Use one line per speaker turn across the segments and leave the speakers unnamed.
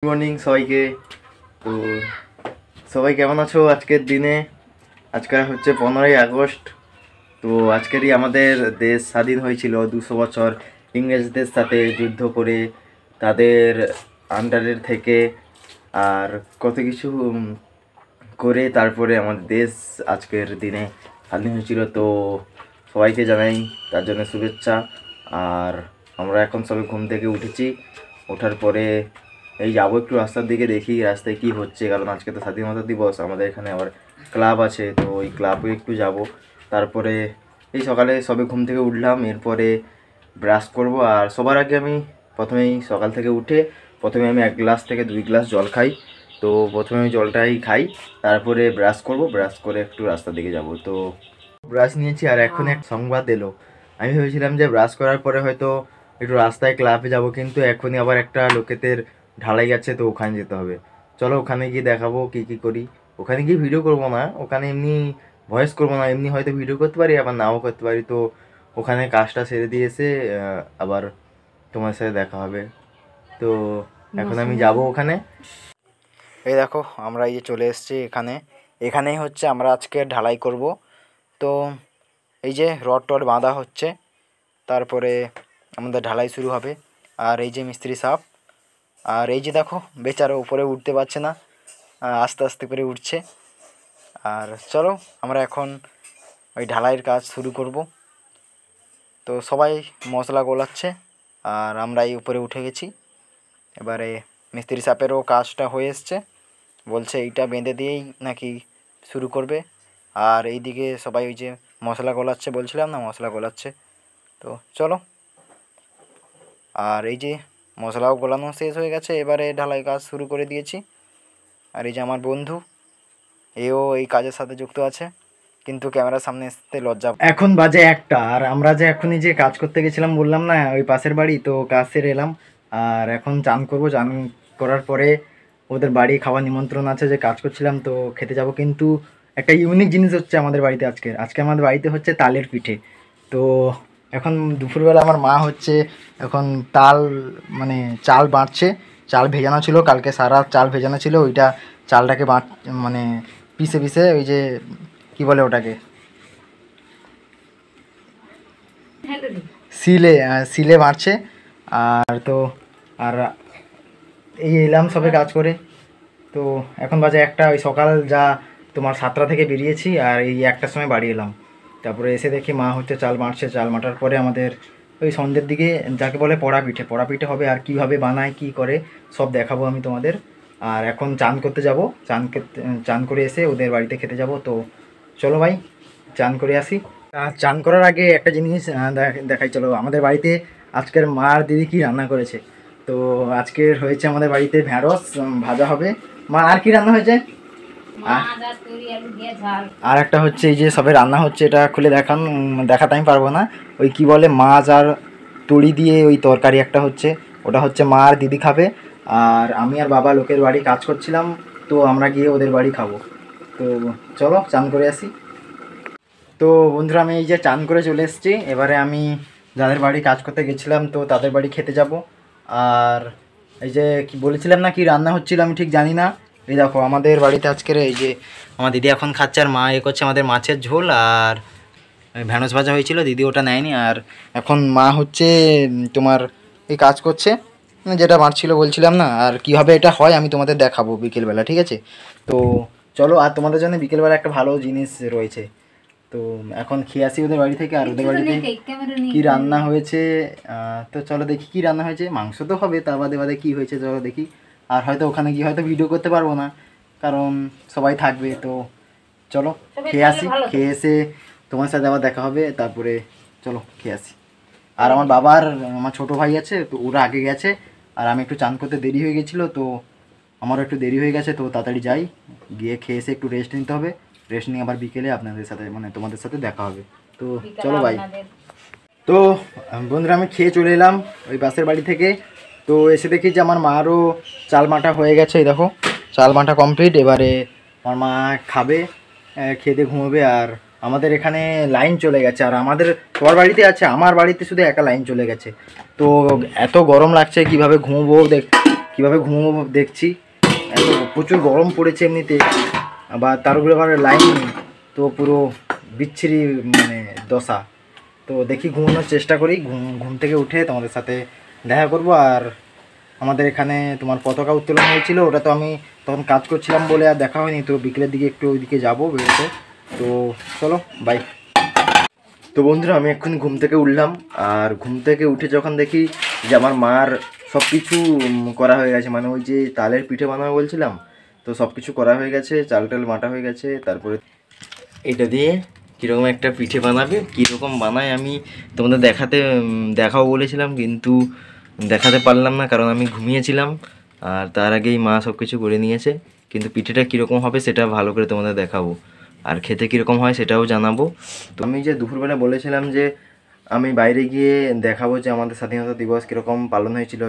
Good morning সবাইকে। তো সবাই কেমন আছো আজকের দিনে? আজকে হচ্ছে 15ই আগস্ট। তো আজকেরই আমাদের দেশ স্বাধীন হয়েছিল 200 বছর ইংরেজদের সাথে যুদ্ধ করে, তাদের আন্ডারের থেকে আর কত কিছু করে তারপরে আমাদের দেশ আজকের দিনে স্বাধীন হয়েছিল। তো সবাইকে জানাই তার জন্য শুভেচ্ছা। আর আমরা এখন সবাই ঘুম থেকে উঠেছি, ওঠার পরে এই যাবো একটু রাস্তার দিকে, দেখি রাস্তায় কি হচ্ছে, কারণ আজকে তো স্বাধীনতা দিবস। আমাদের এখানে আবার ক্লাব আছে, তো ওই ক্লাবে একটু যাব। তারপরে এই সকালে সবে ঘুম থেকে উঠলাম, এরপরে ব্রাশ করব। আর সবার আগে আমি প্রথমেই সকাল থেকে উঠে প্রথমে আমি 1 গ্লাস থেকে 2 গ্লাস জল খাই। তো প্রথমে আমি জলটাই খাই, তারপরে ব্রাশ করব, ব্রাশ করে একটু রাস্তার দিকে যাব। তো ব্রাশ নিয়েছি আর এখন এক সংবাদ এলো। আমি ভেবেছিলাম যে ব্রাশ করার পরে হয়তো একটু রাস্তায় ক্লাবে যাব, কিন্তু এখনই আবার একটা লোকেদের ঢালাই আছে, তো ওখানে যেতে হবে। চলো ওখানে গিয়ে দেখাবো কি কি করি। ওখানে গিয়ে ভিডিও করবো না, ওখানে এমনি ভয়েস করবো না, এমনি হয়তো ভিডিও করতে পারি আবার নাও করতে পারি। তো ওখানে কাজটা সেরে দিয়ে এসে আবার তোমার সাথে দেখা হবে। তো এখন আমি যাব ওখানে। এই দেখো আমরা এই যে চলে এসেছি এখানেই হচ্ছে আমরা আজকে ঢালাই করব। তো এই যে রড টড বাঁধা হচ্ছে, তারপরে আমাদের ঢালাই শুরু হবে। আর এই যে মিস্ত্রি সাহেব, আর এই যে দেখো বেচারা উপরে উঠতে পারছে না, আস্তে আস্তে করে উঠছে। আর চলো আমরা এখন ওই ঢালাইয়ের কাজ শুরু করব। তো সবাই মশলা গোলাচ্ছে আর আমরা এই উপরে উঠে গেছি। এবারে মিস্ত্রি সাহেবেরও কাজটা হয়ে এসছে, বলছে এইটা বেঁধে দিয়েই নাকি শুরু করবে। আর এইদিকে সবাই ওই যে মশলা গোলাচ্ছে, বলছিলাম না মশলা গোলাচ্ছে। তো চলো, আর এই যে মশলাও গোলানো শেষ হয়ে গেছে, এবারে ঢালাই কাজ শুরু করে দিয়েছি। আর এই যে আমার বন্ধু, এও এই কাজের সাথে যুক্ত আছে, কিন্তু ক্যামেরার সামনে আসতে লজ্জা। এখন বাজে 1টা, আর আমরা যে এখনই যে কাজ করতে গেছিলাম বললাম না ওই পাশের বাড়ি, তো কাজ সেরে এলাম। আর এখন চান করব, চান করার পরে ওদের বাড়ি খাওয়া নিমন্ত্রণ আছে, যে কাজ করছিলাম তো খেতে যাব। কিন্তু একটা ইউনিক জিনিস হচ্ছে আমাদের বাড়িতে আজকে আমাদের বাড়িতে হচ্ছে তালের পিঠে। তো এখন দুপুরবেলা আমার মা হচ্ছে এখন তাল মানে চাল বাটছে। চাল ভেজানো ছিল, কালকে সারা চাল ভেজানো ছিল, ওইটা চালটাকে মানে পিষে পিষে ওই যে কি বলে ওটাকে সিলে বাড়ছে। আর তো আর এই এলাম সবে কাজ করে। তো এখন বাজে 1টা, ওই সকাল যা তোমার 7টা থেকে বেরিয়েছি আর এই 1টার সময় বাড়ি এলাম। তারপরে এসে দেখি মা হচ্ছে চাল মারছে, চাল মাটার পরে আমাদের ওই সন্ধ্যের দিকে যাকে বলে পোড়া পিঠে হবে। আর কীভাবে বানায় কি করে সব দেখাবো আমি তোমাদের। আর এখন চান করতে যাব, চান করে এসে ওদের বাড়িতে খেতে যাব। তো চলো ভাই চান করে আসি। আর চান করার আগে একটা জিনিস দেখাই, চলো আমাদের বাড়িতে আজকের মা আর দিদি কী রান্না করেছে। তো আজকের হয়েছে আমাদের বাড়িতে ঢ্যাঁড়স ভাজা হবে। মা আর কি রান্না হয়েছে? আর একটা হচ্ছে এই যে সবে রান্না হচ্ছে, এটা খুলে দেখাতে আমি পারবো না। ওই কি বলে মাছ আর তুড়ি দিয়ে ওই তরকারি একটা হচ্ছে, ওটা হচ্ছে মা আর দিদি খাবে। আর আমি আর বাবা লোকের বাড়ি কাজ করছিলাম, তো আমরা গিয়ে ওদের বাড়ি খাবো। তো চলো চান করে আসি। তো বন্ধুরা আমি এই যে চান করে চলে এসেছি, এবারে আমি যাদের বাড়ি কাজ করতে গেছিলাম তো তাদের বাড়ি খেতে যাব। আর এই যে কি বলেছিলাম না কি রান্না হচ্ছিল আমি ঠিক জানি না। এই দেখো আমাদের বাড়িতে আজকের এই যে আমার দিদি এখন খাচ্ছে, আর মা করছে আমাদের মাছের ঝোল আর ভ্যানস ভাজা হয়েছিল, দিদি ওটা নেয়নি। আর এখন মা হচ্ছে তোমার এই কাজ করছে, যেটা মারছিল বলছিলাম না। আর কীভাবে এটা হয় আমি তোমাদের দেখাবো বিকেলবেলা, ঠিক আছে? তো চলো, আর তোমাদের জন্য বিকেলবেলা একটা ভালো জিনিস রয়েছে। তো এখন খেয়ে আসি ওদের বাড়ি থেকে, আর ওদের বাড়িতে কী রান্না হয়েছে। তো চলো দেখি কী রান্না হয়েছে। মাংস তো হবে, তার বাদে বাদে কী হয়েছে চলো দেখি। আর হয়তো ওখানে গিয়ে হয়তো ভিডিও করতে পারবো না, কারণ সবাই থাকবে। তো চলো খেয়ে আসি, খেয়ে এসে তোমার সাথে আবার দেখা হবে। তারপরে চলো খেয়ে আসি। আর আমার বাবার আমার ছোটো ভাই আছে, তো ওরা আগে গেছে, আর আমি একটু চান করতে দেরি হয়ে গেছিলো, তো আমারও একটু দেরি হয়ে গেছে। তো তাড়াতাড়ি যাই, গিয়ে খেয়ে এসে একটু রেস্ট নিতে হবে। রেস্ট নিয়ে আবার বিকেলে আপনাদের সাথে মানে তোমাদের সাথে দেখা হবে। তো চলো ভাই। তো বন্ধুরা আমি খেয়ে চলে এলাম ওই পাশের বাড়ি থেকে। তো এসে দেখি যে আমার মারও চাল মাটা হয়ে গেছে। এই দেখো চাল মাটা কমপ্লিট। এবারে আমার মা খাবে, খেতে ঘুমোবে। আর আমাদের এখানে লাইন চলে গেছে, আর আমাদের সবার বাড়িতে আছে, আমার বাড়িতে শুধু একা লাইন চলে গেছে। তো এত গরম লাগছে, কিভাবে ঘুমোবো কীভাবে ঘুমোবো দেখছি। এত প্রচুর গরম পড়েছে এমনিতে, আবার তার উপরে আবার লাইন নেই, তো পুরো বিচ্ছিরি মানে দশা। তো দেখি ঘুমানোর চেষ্টা করি, ঘুম থেকে উঠে তোমাদের সাথে দেখা করব। আর আমাদের এখানে তোমার পতাকা উত্তোলন হয়েছিল, ওটা তো আমি তখন কাজ করছিলাম বলে আর দেখা হয়নি, তো বিকেলের দিকে একটু ওইদিকে যাবো বেরোতে। তো চলো বাই। তো বন্ধুরা আমি এক্ষুনি ঘুম থেকে উঠলাম, আর ঘুম থেকে উঠে যখন দেখি যে আমার মার সব কিছু করা হয়ে গেছে, মানে ওই যে তালের পিঠে বানাবো বলছিলাম, তো সব কিছু করা হয়ে গেছে, চাল টাল মাটা হয়ে গেছে। তারপরে এটা দিয়ে কীরকম একটা পিঠে বানাবে, কীরকম বানায় আমি তোমাদের দেখাও বলেছিলাম, কিন্তু দেখাতে পারলাম না কারণ আমি ঘুমিয়েছিলাম। আর তার আগেই মা সব কিছু করে নিয়েছে, কিন্তু পিঠেটা কীরকম হবে সেটা ভালো করে তোমাদের দেখাবো, আর খেতে কীরকম হয় সেটাও জানাবো। তো আমি যে দুপুরবেলা বলেছিলাম যে আমি বাইরে গিয়ে দেখাবো যে আমাদের স্বাধীনতা দিবস কীরকম পালন হয়েছিল,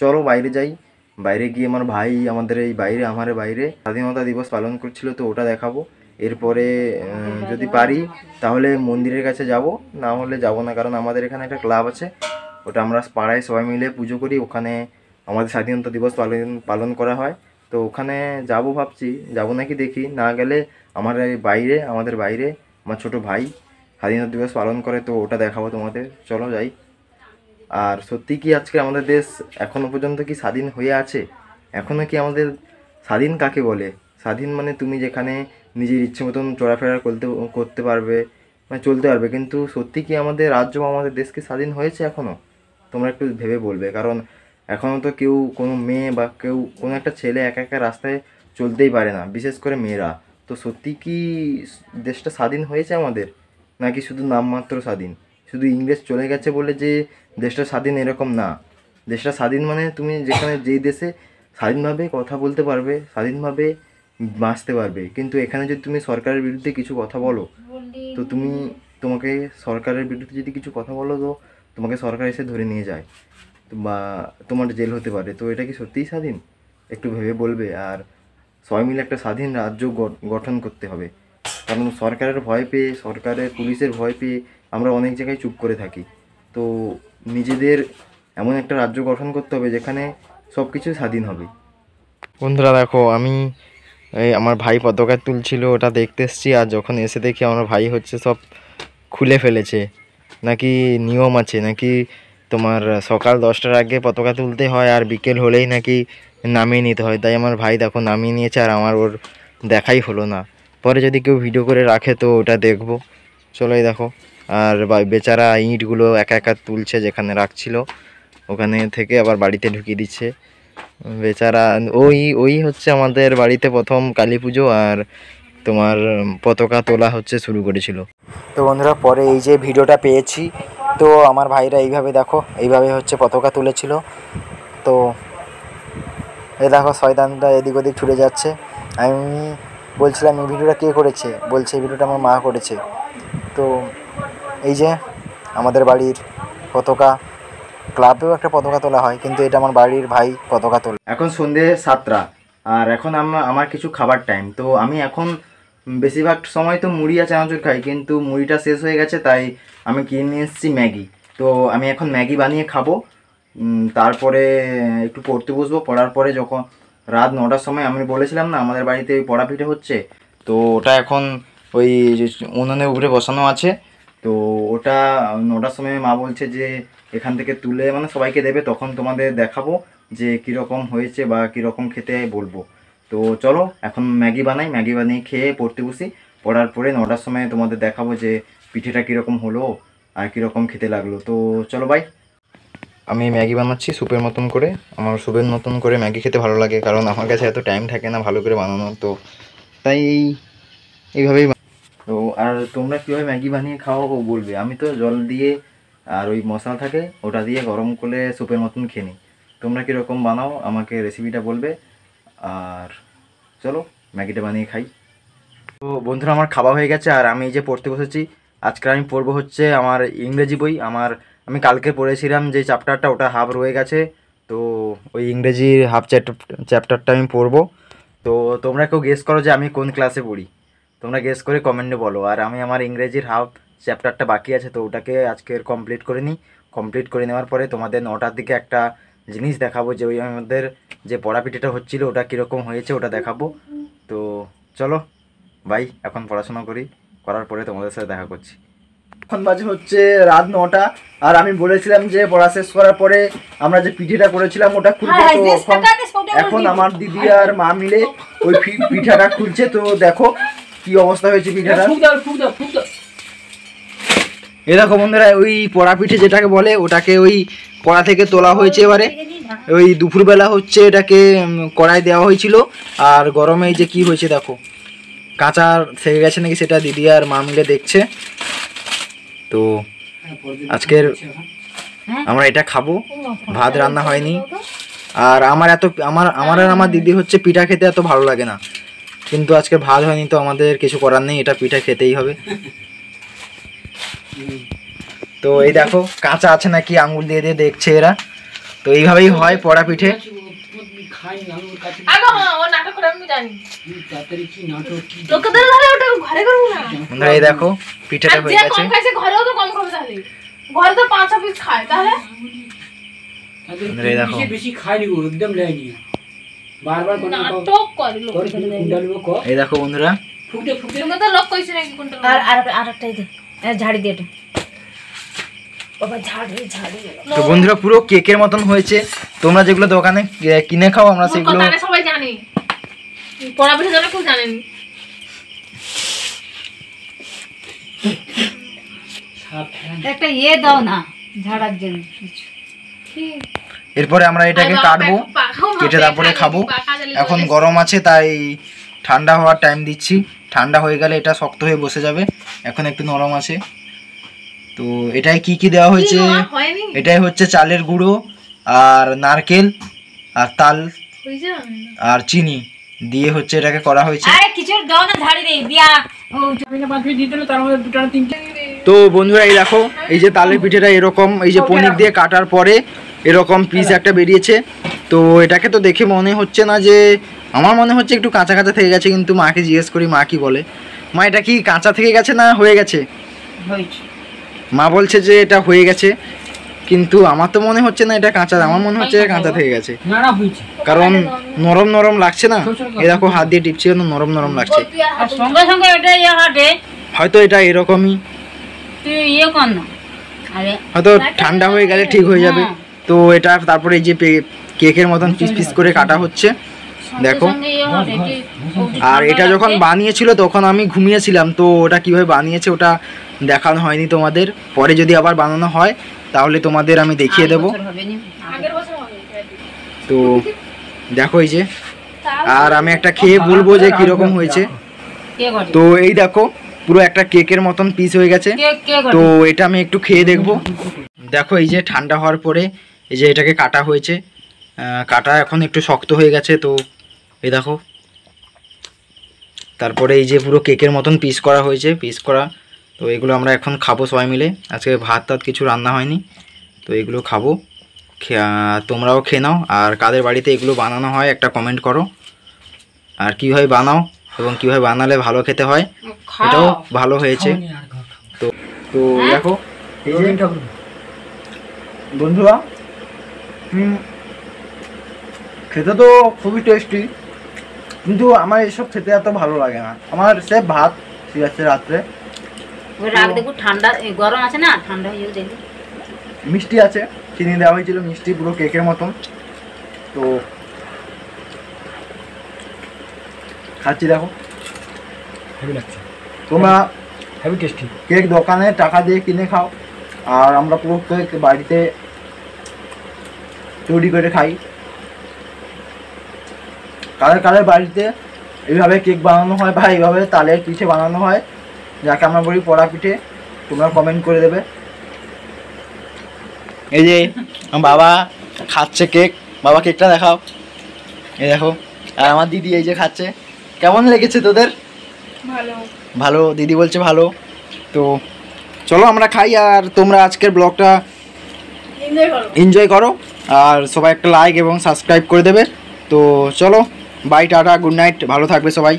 চলো বাইরে যাই। বাইরে গিয়ে আমার ভাই আমাদের এই বাইরে আমার বাইরে স্বাধীনতা দিবস পালন করছিল, তো ওটা দেখাবো। এরপরে যদি পারি তাহলে মন্দিরের কাছে যাব, না হলে যাব না, কারণ আমাদের এখানে একটা ক্লাব আছে, ওটা আমরা পাড়ায় সবাই মিলে পুজো করি, ওখানে আমাদের স্বাধীনতা দিবস পালন করা হয়। তো ওখানে যাব ভাবছি, যাব নাকি দেখি, না গেলে আমাদের বাইরে আমার ছোটো ভাই স্বাধীনতা দিবস পালন করে, তো ওটা দেখাবো তোমাদের, চলো যাই। আর সত্যি কি আজকে আমাদের দেশ এখনও পর্যন্ত কি স্বাধীন হয়ে আছে? এখনও কি আমাদের স্বাধীন কাকে বলে? স্বাধীন মানে তুমি যেখানে নিজের ইচ্ছে মতন চলাফেরা করতে পারবে, মানে চলতে পারবে, কিন্তু সত্যি কি আমাদের রাজ্য বা আমাদের দেশকে স্বাধীন হয়েছে এখনও? তোমরা একটু ভেবে বলবে, কারণ এখনও তো কেউ কোনো মেয়ে বা কেউ কোনো একটা ছেলে একা একা রাস্তায় চলতেই পারে না, বিশেষ করে মেয়েরা। তো সত্যি কি দেশটা স্বাধীন হয়েছে আমাদের, নাকি শুধু নামমাত্র স্বাধীন? শুধু ইংরেজ চলে গেছে বলে যে দেশটা স্বাধীন এরকম না। দেশটা স্বাধীন মানে তুমি যেখানে যেই দেশে স্বাধীনভাবে কথা বলতে পারবে, স্বাধীনভাবে বাঁচতে পারবে, কিন্তু এখানে যদি তুমি সরকারের বিরুদ্ধে কিছু কথা বলো, তো তোমাকে সরকারের বিরুদ্ধে যদি কিছু কথা বলো, তো তোমাকে সরকার এসে ধরে নিয়ে যায়, বা তোমার জেল হতে পারে। তো এটা কি সত্যিই স্বাধীন? একটু ভেবে বলবে। আর সবাই মিলে একটা স্বাধীন রাজ্য গঠন করতে হবে, কারণ সরকারের পুলিশের ভয় পেয়ে আমরা অনেক জায়গায় চুপ করে থাকি। তো নিজেদের এমন একটা রাজ্য গঠন করতে হবে যেখানে সব কিছু স্বাধীন হবে। বন্ধুরা দেখো, আমি আমার ভাই পতাকা তুলছিল, ওটা দেখতে এসেছি, আর যখন এসে দেখি আমার ভাই হচ্ছে সব খুলে ফেলেছে। নাকি নিয়ম আছে, নাকি তোমার সকাল 10টার আগে পতাকা তুলতে হয়, আর বিকেল হলেই নাকি নামিয়ে নিতে হয়। তাই আমার ভাই দেখো নামিয়ে নিয়েছে, আর ওর দেখাই হলো না। পরে যদি কেউ ভিডিও করে রাখে তো ওটা দেখবো। চলো এই দেখো, আর বেচারা ইঁটগুলো একা একা তুলছে, যেখানে রাখছিল ওখানে থেকে আবার বাড়িতে ঢুকিয়ে দিচ্ছে বেচারা। ওই হচ্ছে আমাদের বাড়িতে প্রথম কালী পুজো, আর তোমার পতাকা তোলা হচ্ছে শুরু করেছিল। তো বন্ধুরা পরে এই যে ভিডিওটা পেয়েছি, তো আমার ভাইরা এইভাবে হচ্ছে পতাকা তুলেছিল। তো এই দেখো শয়তানটা এদিক ওদিক ছুটে যাচ্ছে। আমি বলছিলাম এই ভিডিওটা কে করেছে, বলছে এই ভিডিওটা আমার মা করেছে। তো এই যে আমাদের বাড়ির পতাকা, ক্লাবেও একটা পতাকা তোলা হয়, কিন্তু এটা আমার বাড়ির ভাই পতাকা তোলে। এখন সন্ধ্যে 7টা, আর এখন আমার কিছু খাবার টাইম। তো আমি এখন বেশিরভাগ সময় তো মুড়ি আর চানাচুর খাই, কিন্তু মুড়িটা শেষ হয়ে গেছে, তাই আমি কিনে নিয়ে এসেছি ম্যাগি। তো আমি এখন ম্যাগি বানিয়ে খাবো, তারপরে একটু পড়তে বসবো। পড়ার পরে যখন রাত 9টার সময়, আমি বলেছিলাম না আমাদের বাড়িতে ওই পড়া পিঠে হচ্ছে, তো ওটা এখন ওই উনুনের উপরে বসানো আছে। তো ওটা 9টার সময় মা বলছে যে এখান থেকে তুলে মানে সবাইকে দেবে, তখন তোমাদের দেখাবো যে কীরকম হয়েছে বা কীরকম খেতে বলবো। তো চলো এখন ম্যাগি বানিয়ে খেয়ে পড়তে বসি। পড়ার পরে 9টার সময় তোমাদের দেখাবো যে পিঠেটা কীরকম হলো আর কীরকম খেতে লাগলো। তো চলো বাই। আমি ম্যাগি বানাচ্ছি স্যুপের মতন করে। আমার স্যুপের মতন করে ম্যাগি খেতে ভালো লাগে, কারণ আমার কাছে এত টাইম থাকে না ভালো করে বানানোর, তো তাই এইভাবেই। তো আর তোমরা কীভাবে ম্যাগি বানিয়ে খাও বলবে। আমি তো জল দিয়ে আর ওই মশলা থাকে ওটা দিয়ে গরম করে স্যুপের মতন খেয়ে নিই। তোমরা কীরকম বানাও আমাকে রেসিপিটা বলবে। আর চলো ম্যাগিটা বানিয়ে খাই। তো বন্ধুরা আমার খাওয়া হয়ে গেছে, আর আমি এই যে পড়তে বসেছি। আজকে আমি পড়বো হচ্ছে আমার ইংরেজি বই। আমি কালকে পড়েছিলাম যে চ্যাপ্টারটা, ওটা হাফ রয়ে গেছে, তো ওই ইংরেজির হাফ চ্যাপ্টারটা আমি পড়বো। তো তোমরা কেউ গেস করো যে আমি কোন ক্লাসে পড়ি, তোমরা গেস করে কমেন্টে বলো। আর আমি আমার ইংরেজির হাফ চ্যাপ্টারটা বাকি আছে, তো ওটাকে আজকের কমপ্লিট করে নিই। কমপ্লিট করে নেওয়ার পরে তোমাদের 9টার দিকে একটা জিনিস দেখাবো, যে ওই আমাদের যে পড়া পিঠেটা হচ্ছিল ওটা কীরকম হয়েছে ওটা দেখাবো। তো চলো ভাই, এখন পড়াশোনা করার পরে তোমাদের সাথে দেখা করছি। এখন বাজে হচ্ছে রাত 9টা, আর আমি বলেছিলাম যে পড়া শেষ করার পরে আমরা যে পিঠেটা করেছিলাম ওটা খুলবো। তো এখন আমার দিদি আর মা মিলে ওই পিঠাটা খুলছে। তো দেখো কি অবস্থা হয়েছে পিঠাটা। এ দেখো বন্ধুরা, ওই পড়া পিঠে যেটাকে বলে ওটাকে ওই কড়া থেকে তোলা হয়েছে। এবারে ওই দুপুরবেলা হচ্ছে এটাকে কড়াই দেওয়া হয়েছিল, আর গরমে যে কি হয়েছে দেখো, কাঁচা থেকে গেছে নাকি সেটা দিদি আর মা মিলে দেখছে। তো আজকের আমরা এটা খাবো, ভাত রান্না হয়নি। আর আমার আর আমার দিদি হচ্ছে পিঠা খেতে এত ভালো লাগে না, কিন্তু আজকে ভাত হয়নি তো আমাদের কিছু করার নেই, এটা পিঠা খেতেই হবে। তো এই দেখো কাঁচা আছে নাকি আঙুল দিয়ে দিয়ে দেখছে এরা। তো এইভাবেই হয় পড়া পিঠে। এই দেখো পিঠাটা হয়ে গেছে। এই দেখো বন্ধুরা, তো বন্ধুরা পুরো কেকের মতন হয়েছে। তোমরা যেগুলো দোকানে কিনে খাও আমরা সেগুলো সবাই জানি, পড়া পিঠে জানে কেউ জানেনি। একটা ইয়ে দাও না ঝাড়ার জন্য। এরপরে আমরা এটাকে কাটবো, কেটে তারপরে খাবো। এখন গরম আছে তাই ঠান্ডা হওয়ার টাইম দিচ্ছি, ঠান্ডা হয়ে গেলে এটা শক্ত হয়ে বসে যাবে। এখন একটু নরম আছে। তো এটাই কি কি দেওয়া হয়েছে, এটাই হচ্ছে চালের গুঁড়ো আর নারকেল আর তাল আর চিনি দিয়ে হচ্ছে এটাকে করা হয়েছে। তো বন্ধুরা এই দেখো, এই যে তালের পিঠেটা এরকম, এই যে পনির দিয়ে কাটার পরে এরকম পিস একটা বেরিয়েছে। তো এটাকে তো দেখে মনে হচ্ছে না, যে আমার মনে হচ্ছে একটু কাঁচা কাঁচা থেকে গেছে, কিন্তু মাকে জিজ্ঞেস করি মা কি বলে। মা এটা কি কাঁচা থেকে গেছে না হয়ে গেছে? মা বলছে যে এটা হয়ে গেছে, কিন্তু আমার তো মনে হচ্ছে না এটা কাঁচা, আমার মনে হচ্ছে কাঁচা থেকে গেছে, কারণ নরম নরম লাগছে না। এই দেখো হাত দিয়ে টিপছি, নরম নরম লাগছে। হয়তো এটা এরকমই, হয়তো ঠান্ডা হয়ে গেলে ঠিক হয়ে যাবে। তো এটা তারপরে এই যে কেকের মতন পিস পিস করে কাটা হচ্ছে দেখো। আর এটা যখন বানিয়েছিল তখন আমি ঘুমিয়েছিলাম, তো ওটা কিভাবে বানিয়েছে ওটা দেখানো হয়নি তোমাদের। পরে যদি আবার বানানো হয় তাহলে তোমাদের আমি দেখিয়ে দেব। তো দেখো এই যে, আর আমি একটা খেয়ে বলবো যে কিরকম হয়েছে। তো এই দেখো পুরো একটা কেকের মতন পিস হয়ে গেছে। তো এটা আমি একটু খেয়ে দেখবো। দেখো এই যে ঠান্ডা হওয়ার পরে এই যে এটাকে কাটা হয়েছে, কাটা এখন একটু শক্ত হয়ে গেছে। তো এই দেখো, তারপরে এই যে পুরো কেকের মতন পিস করা হয়েছে, পিস করা। তো এগুলো আমরা এখন খাবো সবাই মিলে। আজকে ভাত টাত কিছু রান্না হয়নি, তো এগুলো খাবো। তোমরাও খেয়ে নাও। আর কাদের বাড়িতে এগুলো বানানো হয় একটা কমেন্ট করো, আর কীভাবে বানাও এবং কীভাবে বানালে ভালো খেতে হয়, এটাও ভালো হয়েছে। তো তো দেখো এই যে বন্ধুরা, খেতে তো খুবই টেস্টি, কিন্তু আমার এসব খেতে এত ভালো লাগে না। আমার সে ভাত ঠিক আছে রাত্রে,
ঠান্ডা গরম আছে না, ঠান্ডা হয়ে যাবে।
মিষ্টি আছে, চিনি দেওয়া হয়েছিল, মিষ্টি পুরো কেকের মতন। তো খাচ্ছি দেখো, হেভি লাগছে। তোমরা হেভি টেস্টি কেক দোকানে টাকা দিয়ে কিনে খাও, আর আমরা পুরো কেক বাড়িতে তৈরি করে খাই। কাদের কাদের বাড়িতে এইভাবে কেক বানানো হয় বা এইভাবে তালের পিঠে বানানো হয়, যাকে আমরা বলি পড়া পিঠে, তোমরা কমেন্ট করে দেবে। এই যে বাবা খাচ্ছে কেক, বাবা কেকটা দেখাও। এই দেখো, আর আমার দিদি এই যে খাচ্ছে। কেমন লেগেছে তোদের? ভালো ভালো, দিদি বলছে ভালো। তো চলো আমরা খাই, আর তোমরা আজকের ব্লগটা এনজয় করো, আর সবাই একটা লাইক এবং সাবস্ক্রাইব করে দেবে। তো চলো বাই, টাটা, গুড নাইট, ভালো থাকবে সবাই।